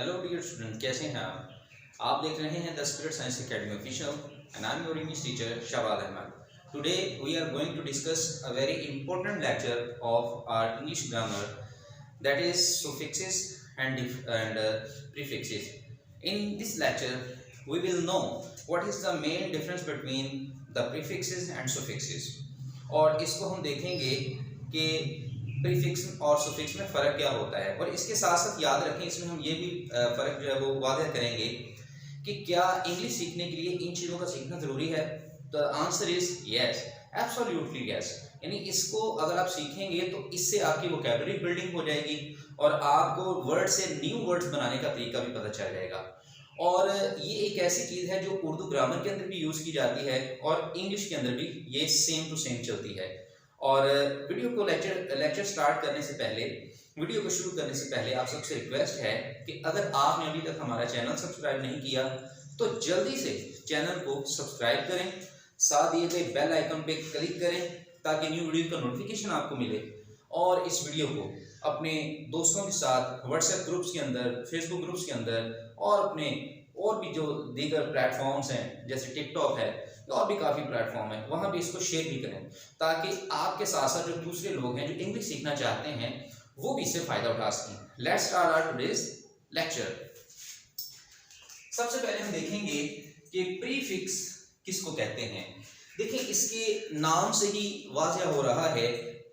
Hello dear student, कैसे हैं आप देख रहे हैं the spirit science academy official and I am your English teacher Shabad Ahmed. Today we are going to discuss a very important lecture of our English grammar, that is suffixes and prefixes. In this lecture we will know what is the main difference between the prefixes and suffixes, और इसको हम देखेंगे कि prefix और suffix में फ़र्क क्या होता है। और इसके साथ साथ याद रखें, इसमें हम ये भी फ़र्क जो है वो वाज़ह करेंगे कि क्या इंग्लिश सीखने के लिए इन चीज़ों का सीखना ज़रूरी है। The answer is yes, absolutely yes. यानी इसको अगर आप सीखेंगे तो इससे आपकी वोकैबुलरी बिल्डिंग हो जाएगी और आपको वर्ड से न्यू वर्ड्स बनाने का तरीका भी पता चल जाएगा। और ये एक ऐसी चीज़ है जो उर्दू ग्रामर के अंदर भी यूज़ की जाती है और इंग्लिश के अंदर भी ये सेम टू सेम चलती है। और वीडियो को लेक्चर स्टार्ट करने से पहले, वीडियो को शुरू करने से पहले आप सबसे रिक्वेस्ट है कि अगर आपने अभी तक हमारा चैनल सब्सक्राइब नहीं किया तो जल्दी से चैनल को सब्सक्राइब करें, साथ दिए गए बेल आइकन पे क्लिक करें ताकि न्यू वीडियो का नोटिफिकेशन आपको मिले। और इस वीडियो को अपने दोस्तों के साथ व्हाट्सएप ग्रुप्स के अंदर, फेसबुक ग्रुप्स के अंदर और अपने और भी जो दीगर प्लेटफॉर्म्स हैं जैसे टिकटॉक है और भी काफ़ी प्लेटफॉर्म है, वहाँ भी इसको शेयर भी करें ताकि आपके साथ साथ जो दूसरे लोग हैं जो इंग्लिश सीखना चाहते हैं वो भी इससे फ़ायदा उठा सकें। Let's start our today's lecture. सबसे पहले हम देखेंगे कि प्रीफिक्स किसको कहते हैं। देखिए, इसके नाम से ही वाज़ह हो रहा है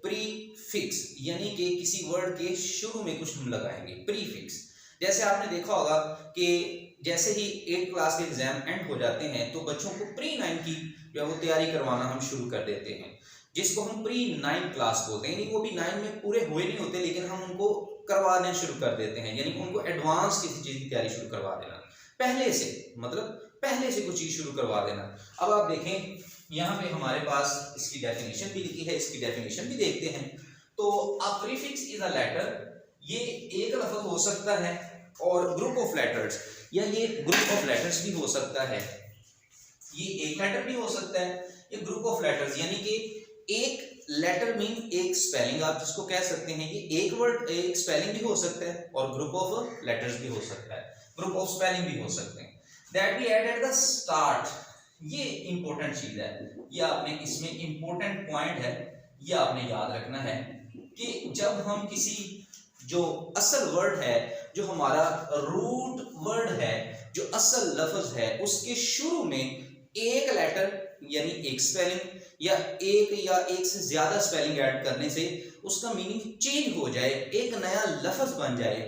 प्रीफिक्स, यानी कि किसी वर्ड के शुरू में कुछ हम लगाएंगे। प्रीफिक्स जैसे आपने देखा होगा कि जैसे ही 8th क्लास के एग्जाम एंड हो जाते हैं तो बच्चों को प्री 9 की जो है वो तैयारी करवाना हम शुरू कर देते हैं, जिसको हम प्री 9 क्लास बोलते हैं। यानी वो भी 9 में पूरे हुए नहीं होते लेकिन हम उनको करवाने शुरू कर देते हैं, यानी उनको एडवांस किसी चीज़ की तैयारी शुरू करवा देना, पहले से, मतलब पहले से कुछ चीज़ शुरू करवा देना। अब आप देखें यहाँ पे हमारे पास इसकी डेफिनेशन भी लिखी है, इसकी डेफिनेशन भी देखते हैं। तो a prefix is a letter, ये एक लफ्ज़ हो सकता है और ग्रुप ऑफ लेटर्स, या ये ग्रुप ऑफ लेटर्स भी हो सकता है। ये एक लेटर भी हो सकता है, ये ग्रुप ऑफ लेटर्स, यानी कि एक लेटर मीन एक स्पेलिंग आप जिसको कह सकते हैं। ये एक वर्ड एक स्पेलिंग भी हो सकता है और ग्रुप ऑफ लेटर्स भी हो सकता है, ग्रुप ऑफ स्पेलिंग भी हो सकते हैं। That we add at the start, ये इंपॉर्टेंट चीज है, ये आपने इसमें इंपॉर्टेंट पॉइंट है, ये आपने याद रखना है कि जब हम किसी जो असल वर्ड है, जो हमारा रूट वर्ड है, जो असल लफ्ज है, उसके शुरू में एक लेटर यानी एक स्पेलिंग या एक से ज्यादा स्पेलिंग ऐड करने से उसका मीनिंग चेंज हो जाए, एक नया लफ्ज बन जाए।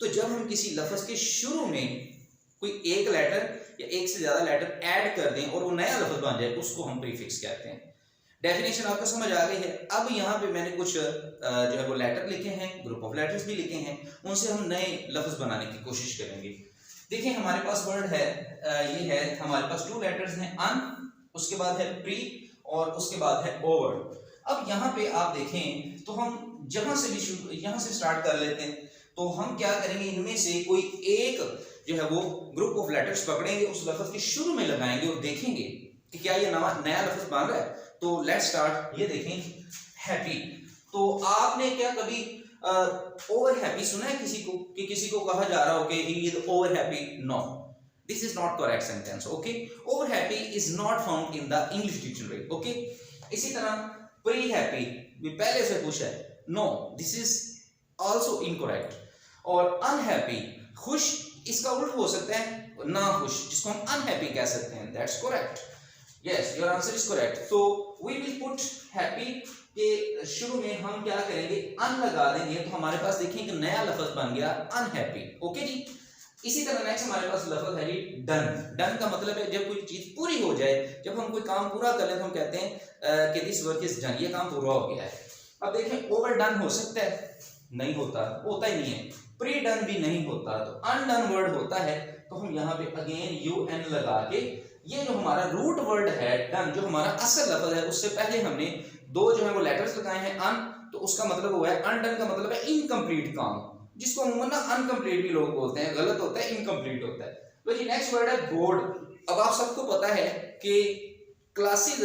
तो जब हम किसी लफ्ज के शुरू में कोई एक लेटर या एक से ज्यादा लेटर ऐड कर दें और वो नया लफ्ज बन जाए, उसको हम प्रीफिक्स कहते हैं। डेफिनेशन आपको समझ आ गई है। अब यहाँ पे मैंने कुछ जो है वो लेटर लिखे हैं, ग्रुप ऑफ लेटर्स भी लिखे हैं, उनसे हम नए लफ्ज बनाने की कोशिश करेंगे। देखिए हमारे पास वर्ड है, ये है हमारे पास 2 लेटर्स हैं, अन, उसके बाद है प्री और उसके बाद है ओवर। अब यहाँ पे आप देखें तो हम जहां से भी यहाँ से स्टार्ट कर लेते हैं, तो हम क्या करेंगे, इनमें से कोई एक जो है वो ग्रुप ऑफ लेटर्स पकड़ेंगे, उस लफ्ज के शुरू में लगाएंगे और देखेंगे कि क्या ये नया लफ्ज बन रहा है। तो लेट्स स्टार्ट। ये देखें हैप्पी, तो आपने क्या कभी ओवर हैप्पी सुना है किसी को, कि किसी को कहा जा रहा हो कि he is over happy? No, this is not correct sentence. Okay, over happy is not found in the English dictionary. Okay, इसी तरह प्री हैप्पी भी पहले से पूछा है, no, this is also incorrect. और अनहैप्पी, खुश, इसका उल्ट हो सकता है ना खुश, जिसको हम अनहैप्पी कह सकते हैं, that's correct. Yes, your answer is correct. So we will put happy के शुरू में हम क्या करेंगे, अन लगा देंगे, तो हमारे पास देखिए एक नया लफ्ज बन गया अनहैप्पी। ओके जी। इसी तरह नेक्स्ट हमारे पास लफ्ज है जी डन। डन का मतलब है जब कोई चीज पूरी हो जाए, जब हम कोई काम पूरा कर लें तो हम कहते हैं कि दिस वर्क इज डन, ये काम पूरा हो गया है। अब देखें ओवर डन हो सकता है, नहीं होता, होता ही नहीं है। प्री डन भी नहीं होता, तो अनडन वर्ड होता है, तो हम यहाँ पे अगेन UN लगा के, ये जो हमारा रूट वर्ड है डन, जो हमारा असल लफ्ज है, उससे पहले हमने 2 जो है वो लेटर्स लगाए हैं अन, तो उसका मतलब हुआ है अनडन का मतलब है इनकम्प्लीट काम, जिसको अमूमन ना अनकम्प्लीट भी लोग बोलते हैं, गलत होता है, इनकम्प्लीट होता है। तो जी नेक्स्ट वर्ड है बोर्ड। अब आप सबको पता है कि क्लासेस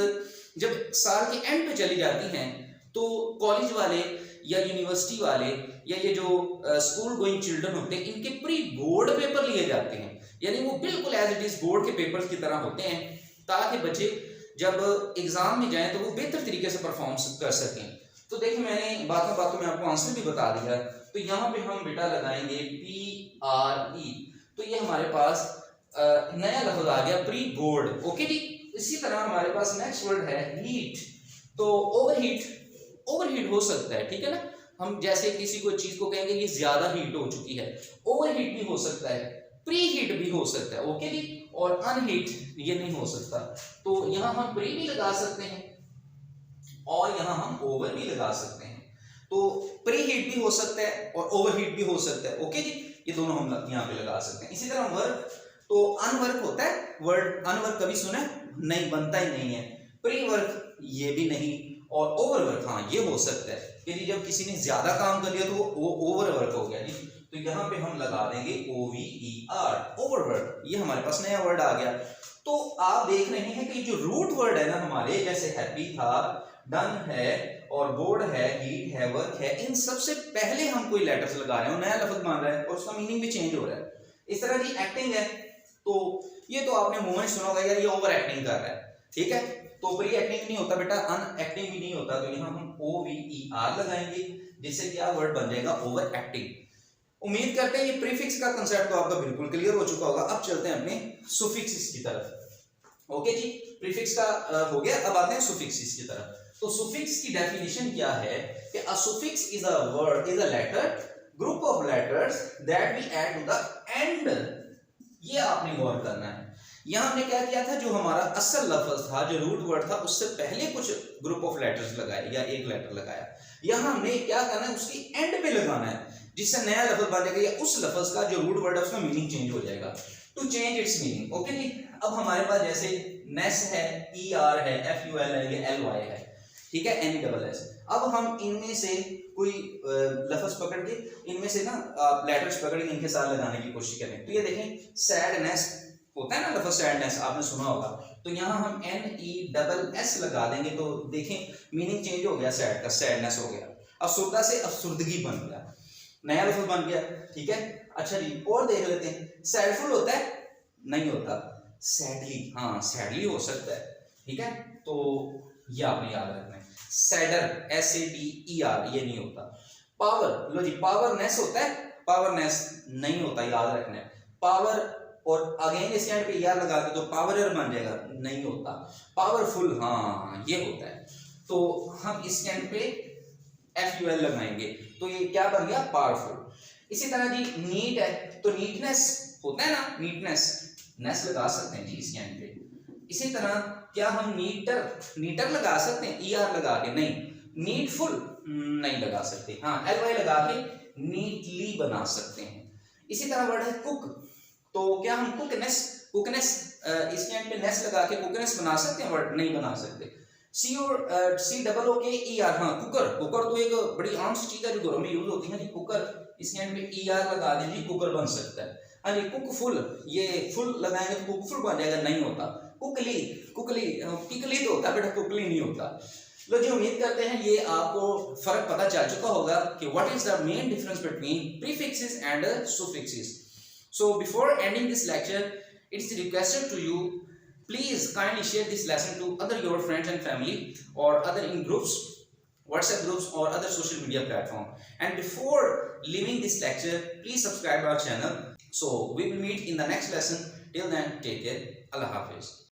जब साल के एंड पे चली जाती हैं तो कॉलेज वाले या यूनिवर्सिटी वाले या ये जो स्कूल गोइंग चिल्ड्रन होते हैं, इनके प्री बोर्ड पे जाते हैं, यानी वो बिल्कुल एज इट इज बोर्ड के पेपर्स की तरह होते हैं, ताकि बच्चे जब एग्जाम में जाएं तो वो बेहतर तरीके से परफॉर्म कर सकें। तो देखिए मैंने बातों बातों में आपको आंसर भी बता दिया। तो यहाँ पे हम बेटा लगाएंगे PRE, तो ये हमारे पास नया लफ्ज आ गया प्री बोर्ड। ओके जी। इसी तरह हमारे पास नेक्स्ट वर्ड है हीट। तो ओवरहीट हो सकता है, ठीक है ना। हम जैसे किसी को चीज को कहेंगे ये ज्यादा हीट हो चुकी है, ओवरहीट भी हो सकता है, प्री हीट भी हो सकता है। ओके जी। और अनहीट ये नहीं हो सकता। तो यहाँ हम प्री भी लगा सकते हैं और यहाँ हम ओवर भी लगा सकते हैं। तो प्री हीट भी हो सकता है और ओवरहीट भी हो सकता है। ओके जी। ये दोनों हम यहाँ पे लगा सकते हैं। इसी तरह वर्क, तो अनवर्क होता है वर्ड, अनवर्क कभी सुना नहीं, बनता ही नहीं है। प्री वर्क ये भी नहीं, और ओवरवर्क हाँ ये हो सकता है कि जब किसी ने ज्यादा काम कर लिया तो वो ओवरवर्क हो गया जी। तो यहाँ पे हम लगा देंगे OVER, ओवरवर्क। ये हमारे पास नया वर्ड आ गया। तो आप देख रहे हैं कि जो रूट वर्ड है ना हमारे, जैसे हैप्पी था, डन है और बोर्ड है, हीट है, वर्क है, इन सबसे पहले हम कोई लेटर्स लगा रहे हैं, नया लफ्ज मान रहा है और उसका मीनिंग भी चेंज हो रहा है। इस तरह की एक्टिंग है, तो ये तो आपने मूवमेंट सुना होगा यार ये ओवर एक्टिंग कर रहा है, ठीक है। तो प्री एक्टिंग नहीं होता बेटा, अन एक्टिंग भी नहीं होता। तो यहाँ हम OVER लगाएंगे, जिससे क्या वर्ड बन जाएगा ओवर एक्टिंग। उम्मीद करते हैं ये प्रीफिक्स का कंसेप्ट तो आपका बिल्कुल क्लियर हो चुका होगा। अब चलते हैं अपने सुफिक्सेस की तरफ। ओके जी, प्रीफिक्स का हो गया, अब आते हैं सुफिक्सेस की तरफ। तो सुफिक्स की डेफिनेशन क्या है कि a suffix is a word, is a letter, group of letters that we add to the end. ये आपने गौर करना है। यहां हमने क्या किया था, जो हमारा असल लफ्ज था, जो रूट वर्ड था, उससे पहले कुछ ग्रुप ऑफ लेटर्स लगाए या एक लेटर लगाया। यहां हमने क्या करना है, उसकी एंड पे लगाना है, जिससे नया लफ्ज बन जाएगा या उस लफ्ज का जो रूट वर्ड है उसका मीनिंग चेंज हो जाएगा, to change its meaning. Okay जी। अब हमारे पास जैसे नेस है, ER है, FUL है, ये LY है, ठीक है, NESS। अब हम इनमें से कोई लफ्ज पकड़ के, इनमें से ना लेटर्स पकड़ के इनके साथ लगाने की कोशिश करें। तो ये देखें, सैडनेस होता है ना लफ्ज, सैडनेस आपने सुना होगा। तो यहाँ हम NESS लगा देंगे, तो देखें मीनिंग चेंज हो गया, सैड का सैडनेस हो गया, अफसुर्दा से अफसुर्दगी बन गया, नया लफ्ज बन गया, ठीक है। अच्छा जी, और देख लेते हैं, सैडफुल होता है, नहीं होता, सैडली, हाँ सैडली हो सकता है, ठीक है। तो ये आपने याद रखना है। सैडर, SADER, ये नहीं होता। पावर, लो जी, पावरनेस होता है, पावरनेस नहीं होता, याद रखना है। पावर और अगेन इस एंड पे ER लगा के तो पावरर बन जाएगा, नहीं होता। पावरफुल, हाँ ये होता है। तो हम इस एंड पे FUL लगाएंगे, तो ये क्या बन गया, पावरफुल। इसी तरह जी नीट है, तो नीटनेस होता है ना, नीटनेस, नेस लगा सकते हैं जी इस एंड पे। इसी तरह क्या हम नीटर लगा सकते हैं ER लगा के, नहीं। नीडफुल नहीं लगा सकते, हाँ LY लगा के नीटली बना सकते हैं। इसी तरह वर्ड है कुक, तो क्या हम कुकनेस इसके एंड पे नेस लगा के कुकनेस बना सकते हैं वर्ड, नहीं बना सकते। COOKER, हाँ कुकर तो एक बड़ी आम सी चीज है जो घरों में यूज होती है जी, कुकर, इसके एंड पे ER लगा दें जी, कुकर बन सकता है। हाँ जी, कुकफुल, ये फुल लगाएंगे तो कुकफुल बन जाएगा, नहीं होता। कुकली किकली तो होता है बेटा, कुकली नहीं होता। लो जी, उम्मीद करते हैं ये आपको फर्क पता चल चुका होगा कि what is the main difference between prefixes and suffixes. So before ending this lecture, it's requested to you, please kindly share this lesson to other your friends and family or other in groups, WhatsApp groups or other social media platform. And before leaving this lecture, please subscribe our channel. So we will meet in the next lesson. Till then, take care. Allah Hafiz.